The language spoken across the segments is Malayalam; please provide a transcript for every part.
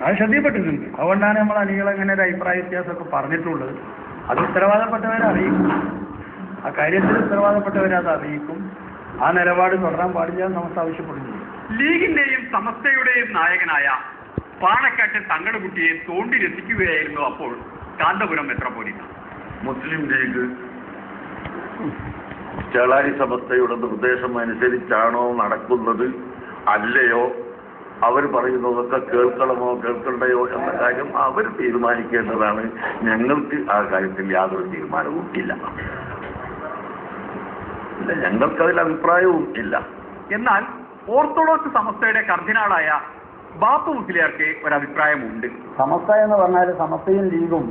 അത് ശ്രദ്ധയിൽപ്പെട്ടിട്ടുണ്ട്. അതുകൊണ്ടാണ് നമ്മൾ അണികൾ അങ്ങനെ ഒരു അഭിപ്രായ വ്യത്യാസമൊക്കെ പറഞ്ഞിട്ടുള്ളത്. അത് ഉത്തരവാദപ്പെട്ടവരെ അറിയിക്കും, ആ കാര്യത്തിൽ ഉത്തരവാദപ്പെട്ടവരെ അത് അറിയിക്കും. ആ നിലപാട് തുടരാൻ പാടില്ല എന്ന് നമുക്ക് ആവശ്യപ്പെടുന്നു. ലീഗിന്റെയും സമസ്തയുടെയും നായകനായ പാണക്കാട്ട് തങ്ങളുകുട്ടിയെ തോണ്ടി രസിക്കുകയായിരുന്നു അപ്പോൾ കാന്തപുരം മെത്രാപ്പോലീത്ത. മുസ്ലിം ലീഗ് ചേളാരി സമസ്തയുടെ നിർദ്ദേശം അനുസരിച്ചാണോ നടക്കുന്നത് അല്ലയോ, അവർ പറയുന്നതൊക്കെ കേൾക്കണമോ കേൾക്കണ്ടയോ എന്ന കാര്യം അവർ തീരുമാനിക്കേണ്ടതാണ്. ഞങ്ങൾക്ക് ആ കാര്യത്തിൽ യാതൊരു തീരുമാനവും ഇല്ല, ഞങ്ങൾക്കതിൽ അഭിപ്രായവും ഇല്ല. എന്നാൽ ഓർത്തഡോക്സ് സമസ്തയുടെ കർദിനാളായ ബാപ്പു മുസ്ലിയാർക്ക് ഒരഭിപ്രായമുണ്ട്. സമസ്ത എന്ന് പറഞ്ഞാൽ സമസ്തയും ലീഗും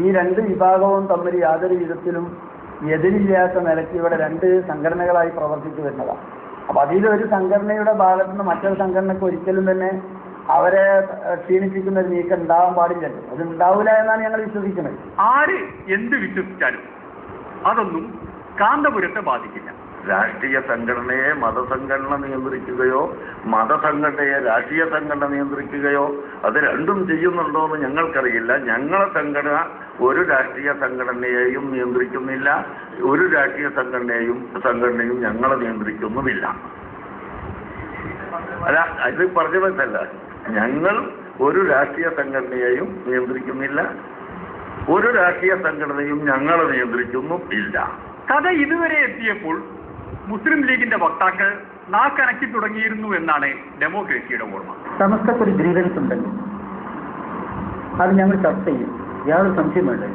ഈ രണ്ട് വിഭാഗവും തമ്മിൽ യാതൊരു വിധത്തിലും എതിരില്ലാത്ത നിലയ്ക്ക് ഇവിടെ രണ്ട് സംഘടനകളായി പ്രവർത്തിച്ചു വരുന്നതാണ്. അപ്പൊ അതിലൊരു സംഘടനയുടെ ഭാഗത്തു നിന്ന് മറ്റൊരു സംഘടനക്ക് ഒരിക്കലും തന്നെ അവരെ ക്ഷീണിപ്പിക്കുന്ന ഒരു നീക്കം ഉണ്ടാവാൻ പാടില്ലല്ലോ. അത് ഉണ്ടാവില്ല എന്നാണ് ഞങ്ങൾ വിശ്വസിക്കുന്നത്. ആര് എന്ത് വിശ്വസിച്ചാലും അതൊന്നും കാന്തപുരത്തെ ബാധിക്കില്ല. രാഷ്ട്രീയ സംഘടനയെ മതസംഘടന നിയന്ത്രിക്കുകയോ മതസംഘടനയെ രാഷ്ട്രീയ സംഘടന നിയന്ത്രിക്കുകയോ അത് രണ്ടും ചെയ്യുന്നുണ്ടോ എന്ന് ഞങ്ങൾക്കറിയില്ല. ഞങ്ങളെ സംഘടന ഒരു രാഷ്ട്രീയ സംഘടനയെയും നിയന്ത്രിക്കുന്നില്ല, ഒരു രാഷ്ട്രീയ സംഘടനയും ഞങ്ങളെ നിയന്ത്രിക്കുന്നുമില്ല. അല്ല, ഇത് പറഞ്ഞു വെച്ചല്ല, ഞങ്ങൾ ഒരു രാഷ്ട്രീയ സംഘടനയെയും നിയന്ത്രിക്കുന്നില്ല, ഒരു രാഷ്ട്രീയ സംഘടനയും ഞങ്ങളെ നിയന്ത്രിക്കുന്നും ഇല്ല. കഥ ഇതുവരെ എത്തിയപ്പോൾ മുസ്ലിം ലീഗിന്റെ വക്താക്കൾ നാക്കനക്കി തുടങ്ങിയിരുന്നു എന്നാണ് ഡെമോക്രസിയുടെ ഓർമ്മ. സമസ്തക്കൊരു ഗ്രീവൻസ് ഉണ്ടെങ്കിൽ അത് ഞങ്ങൾ ചർച്ച ചെയ്യും, യാതൊരു സംശയം വേണ്ട.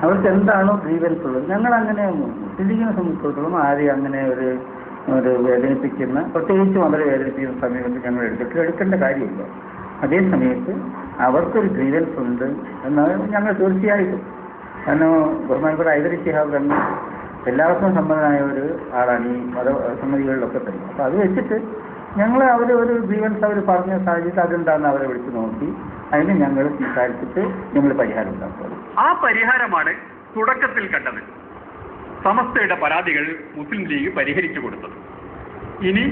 അവർക്ക് എന്താണോ ഗ്രീവൻസ് ഉള്ളത് ഞങ്ങൾ അങ്ങനെ മുസ്ലിം ലീഗിനെ സംബന്ധിച്ചിടത്തോളം ആരെയും അങ്ങനെ ഒരു വേദനിപ്പിക്കുന്ന, പ്രത്യേകിച്ചും അവരെ വേദനിപ്പിക്കുന്ന സമയത്ത് ഞങ്ങൾ എടുക്കേണ്ട കാര്യമില്ല. അതേ സമയത്ത് അവർക്കൊരു ഗ്രീവൻസ് ഉണ്ട് എന്നാൽ ഞങ്ങൾ തീർച്ചയായിട്ടും, കാരണം ബഹുമാനപ്പെട്ട ഹൈദരി ശിഹാബ് തന്നെ എല്ലാവർക്കും സമ്മതനായ ഒരു ആളാണ് ഈ മതസമിതികളിലൊക്കെ തന്നെ. അപ്പം അത് വെച്ചിട്ട് ഞങ്ങൾ ഒരു ഗ്രീവൻസ് അവർ പറഞ്ഞ സാഹചര്യത്തിൽ അതെന്താണെന്ന് അവരെ വിളിച്ച് നോക്കി അതിന് ഞങ്ങൾ സംസാരിച്ചിട്ട് ഞങ്ങൾ പരിഹാരം ഉണ്ടാക്കുള്ളൂ. ആ പരിഹാരമാണ് തുടക്കത്തിൽ കണ്ടത്. സമസ്തയുടെ പരാതികൾ മുസ്ലിം ലീഗ് പരിഹരിച്ചു കൊടുത്തത്. ഇനി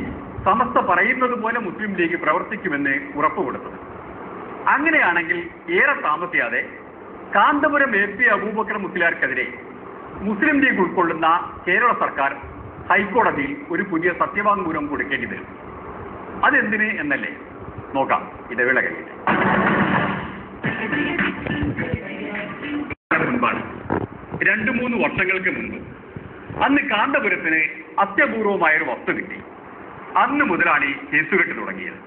സമസ്ത പറയുന്നത് പോലെ മുസ്ലിം ലീഗ് പ്രവർത്തിക്കുമെന്ന് ഉറപ്പുകൊടുത്തത്. അങ്ങനെയാണെങ്കിൽ ഏറെ താമസിയാതെ കാന്തപുരം AP അബൂബക്കർ മുസ്ലിയാർക്കെതിരെ മുസ്ലിം ലീഗ് ഉൾക്കൊള്ളുന്ന കേരള സർക്കാർ ഹൈക്കോടതിയിൽ ഒരു പുതിയ സത്യവാങ്മൂലം കൊടുക്കേണ്ടി വരും. അതെന്തിന് എന്നല്ലേ നോക്കാം. ഇടവേള കഴിഞ്ഞിട്ട് മുൻപാണ്, 2-3 വർഷങ്ങൾക്ക് മുമ്പ് അന്ന് കാന്തപുരത്തിന് അത്യപൂർവമായൊരു വസ്തു കിട്ടി. അന്ന് മുതലാണ് ഈ കേസുകെട്ട് തുടങ്ങിയത്.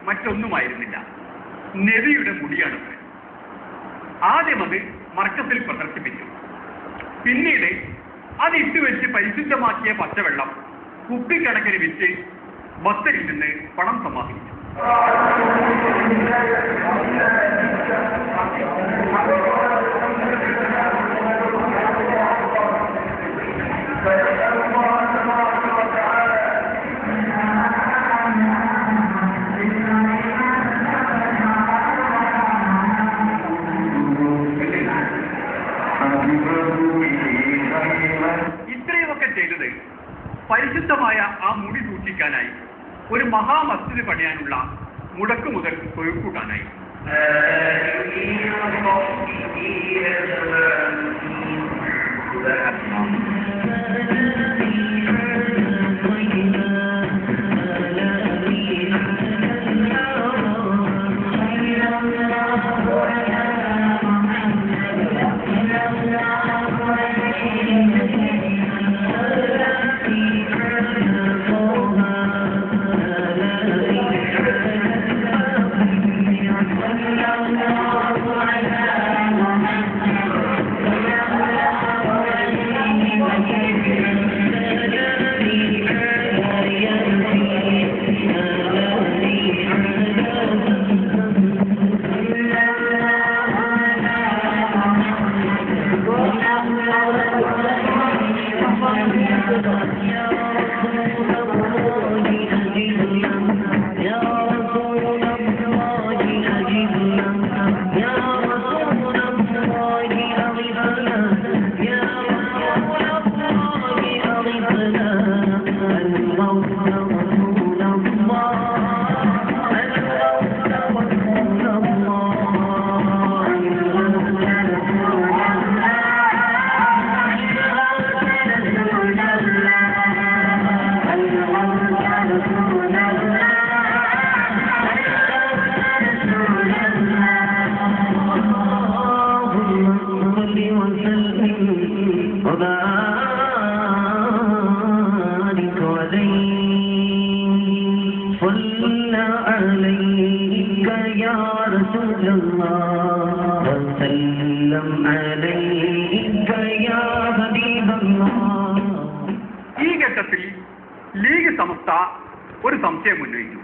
മറ്റൊന്നുമായിരുന്നില്ല, നബിയുടെ മുടിയാണ്. ആദ്യം അത് മർക്കസിൽ പ്രദർശിപ്പിച്ചു. പിന്നീട് അത് ഇട്ടുവെച്ച് പരിശുദ്ധമാക്കിയ പച്ചവെള്ളം കുപ്പിക്കണക്കിന് വിറ്റ് ഭക്തരിൽ നിന്ന് പണം സമാഹരിച്ചു. ഇത്രയുമൊക്കെ ചെയ്തത് പരിശുദ്ധമായ ആ മുടി സൂക്ഷിക്കാനായി ഒരു മഹാമസ്ജിദ് പണിയാനുള്ള മുടക്ക് മുതൽ തൊഴിൽക്കൂട്ടാനായി. ഈ ഘട്ടത്തിൽ ലീഗ് സമസ്ത ഒരു സംശയം ഉന്നയിച്ചു.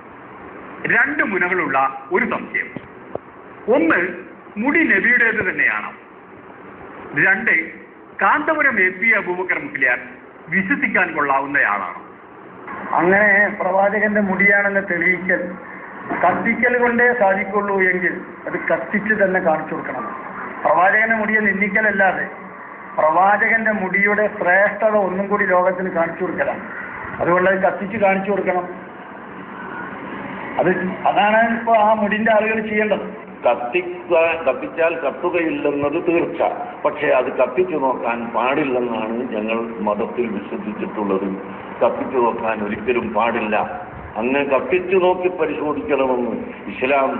രണ്ട് മുനകളുള്ള ഒരു സംശയം. ഒന്ന്, മുടി നബിയുടേത് തന്നെയാണ്. രണ്ട്, കാന്തപുരം AP അബൂബക്കർ മുസ്ലിയാർ വിശ്വസിക്കാൻ കൊള്ളാവുന്നയാളാണ്. അങ്ങനെ പ്രവാചകന്റെ മുടിയാണെന്ന് തെളിയിക്കൽ കത്തിക്കൽ കൊണ്ടേ സാധിക്കുള്ളൂ എങ്കിൽ അത് കത്തിച്ച് തന്നെ കാണിച്ചു കൊടുക്കണം. പ്രവാചകന്റെ മുടിയെ നിന്ദിക്കലല്ലാതെ പ്രവാചകന്റെ മുടിയുടെ ശ്രേഷ്ഠത ഒന്നും കൂടി ലോകത്തിന് കാണിച്ചു കൊടുക്കലാണ്. അതുകൊണ്ട് അത് കത്തിച്ച് കാണിച്ചു കൊടുക്കണം. അതാണ് ഇപ്പോൾ ആ മുടിന്റെ ആളുകൾ ചെയ്യേണ്ടത്. കത്തിച്ചാൽ കത്തുകയില്ലെന്നത് തീർച്ച. പക്ഷേ അത് കത്തിച്ചു നോക്കാൻ പാടില്ലെന്നാണ് ഞങ്ങൾ മതത്തിൽ വിശ്വസിച്ചിട്ടുള്ളത്. കത്തിച്ചു നോക്കാൻ ഒരിക്കലും പാടില്ല. അങ്ങനെ കത്തിച്ചു നോക്കി പരിശോധിക്കണമെന്ന് ഇസ്ലാം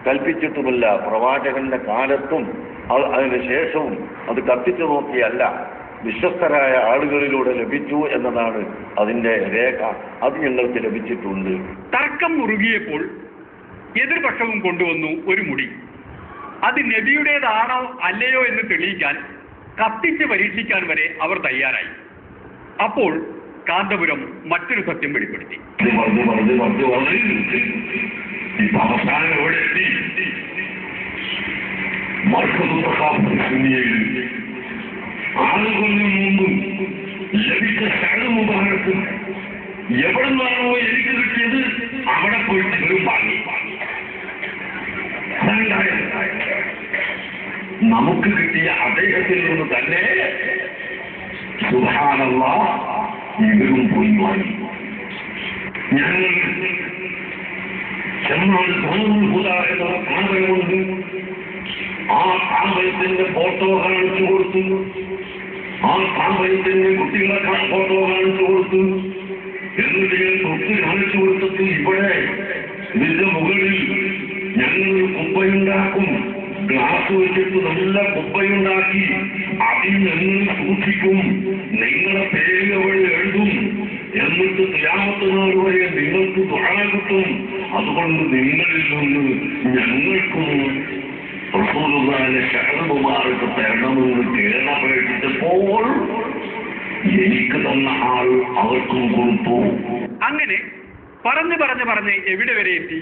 കൽപ്പിച്ചിട്ടുമില്ല. പ്രവാചകന്റെ കാലത്തും അതിന് ശേഷവും അത് കത്തിച്ചു നോക്കിയല്ല, വിശ്വസ്തരായ ആളുകളിലൂടെ ലഭിച്ചു എന്നതാണ് അതിന്റെ രേഖ. അത് ഞങ്ങൾക്ക് ലഭിച്ചിട്ടുണ്ട്. തർക്കം മുറുകിയപ്പോൾ എതിർപക്ഷവും കൊണ്ടുവന്നു ഒരു മുടി. അത് നബിയുടേതാണോ അല്ലയോ എന്ന് തെളിയിക്കാൻ കത്തിച്ച് പരീക്ഷിക്കാൻ വരെ അവർ തയ്യാറായി. അപ്പോൾ കാന്തപുരം മറ്റൊരു സത്യം വെളിപ്പെടുത്തി. ആളുകളിൽ മുമ്പും ലഭിച്ച മുബാറക്കും എവിടെ നിന്നാണോ എനിക്ക് കിട്ടിയത് അവിടെ പോയിട്ട് ഇവരും വാങ്ങി. നമുക്ക് കിട്ടിയ അദ്ദേഹത്തിൽ നിന്ന് തന്നെ സുബ്ഹാനല്ലാഹ് ഇവരും പോയി വാങ്ങി. ഞങ്ങൾ ചെന്നാൽ എന്ന കാമ്പയുണ്ട്. ആ കാമ്പയത്തിന്റെ ഫോട്ടോ കാണിച്ചു കൊടുത്തു. ആ കാമ്പയത്തിന്റെ കുട്ടികളെ ഫോട്ടോ കാണിച്ചു കൊടുത്തു. എന്നിട്ട് ഞാൻ തൊട്ട് കാണിച്ചു കൊടുത്തിട്ട് ഇവിടെ ഇതിന്റെ മുകളിൽ ഞങ്ങൾ കുപ്പയുണ്ടാക്കും. ഗ്ലാസ് വെച്ചിട്ട് നല്ല കുപ്പയുണ്ടാക്കി അതിൽ ഞങ്ങൾ സൂക്ഷിക്കും. നിങ്ങളെ പേര് അവിടെ എഴുതും. എന്നിട്ട് ഖിയാമത്ത് നാൾ വരെ നിങ്ങൾക്ക് ദുആ കിട്ടും. അതുകൊണ്ട് നിങ്ങളിൽ നിന്ന് ഞങ്ങൾക്കും റസൂലുള്ളാഹിന്റെ ശഅബുമാർക്ക് തരണമെന്ന് കേണപേക്ഷിച്ചപ്പോൾ എനിക്ക് തന്ന ആൾ അവർക്കും കൊടുത്തു. അങ്ങനെ പറഞ്ഞ് എവിടെ വരെ എത്തി?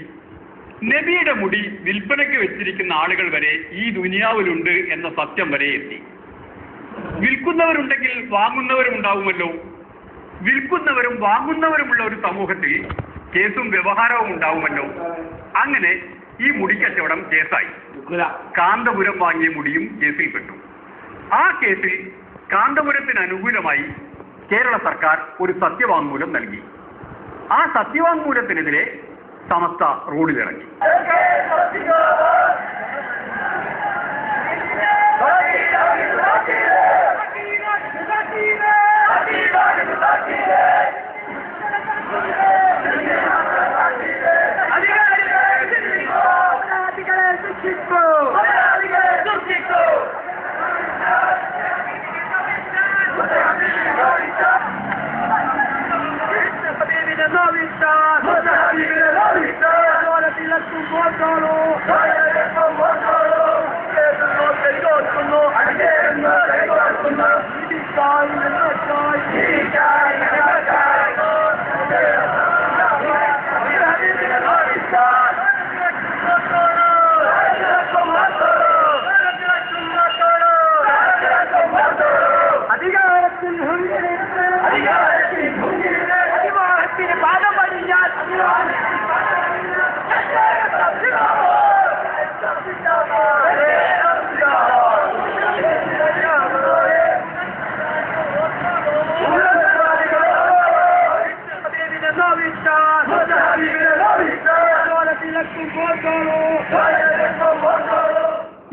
നബിയുടെ മുടി വിൽപ്പനയ്ക്ക് വെച്ചിരിക്കുന്ന ആളുകൾ വരെ ഈ ദുനിയാവിലുണ്ട് എന്ന സത്യം വരെ എത്തി. വിൽക്കുന്നവരുണ്ടെങ്കിൽ വാങ്ങുന്നവരും ഉണ്ടാവുമല്ലോ. വിൽക്കുന്നവരും വാങ്ങുന്നവരുമുള്ള ഒരു സമൂഹത്തിൽ കേസും വ്യവഹാരവും ഉണ്ടാവുമല്ലോ. അങ്ങനെ ഈ മുടിക്കച്ചവടം കേസായി. കാന്തപുരം വാങ്ങിയ മുടിയും കേസിൽപ്പെട്ടു. ആ കേസിൽ കാന്തപുരത്തിന് അനുകൂലമായി കേരള സർക്കാർ ഒരു സത്യവാങ്മൂലം നൽകി. ആ സത്യവാങ്മൂലത്തിനെതിരെ സമസ്ത റോഡിലിറങ്ങി.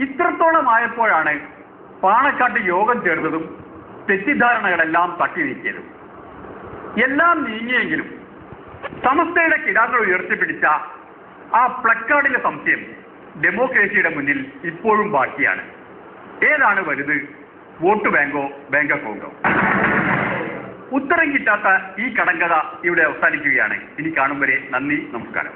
ഇത്രത്തോളമായപ്പോഴാണ് പാണക്കാട്ട് യോഗം ചേർന്നതും തെറ്റിദ്ധാരണകളെല്ലാം തട്ടി നീക്കിയതും. എല്ലാം നീങ്ങിയെങ്കിലും സമസ്തയുടെ കിടാങ്ങൾ ഉയർത്തിപ്പിടിച്ച ആ പ്ലക്കാർഡിലെ സംശയം ഡെമോക്രസിയുടെ മുന്നിൽ ഇപ്പോഴും ബാക്കിയാണ്. ഏതാണ് വലുത്, വോട്ട് ബാങ്കോ ബാങ്ക് അക്കൗണ്ടോ? ഉത്തരം കിട്ടാത്ത ഈ കടങ്കഥ ഇവിടെ അവസാനിക്കുകയാണ്. ഇനി കാണും വരെ നന്ദി, നമസ്കാരം.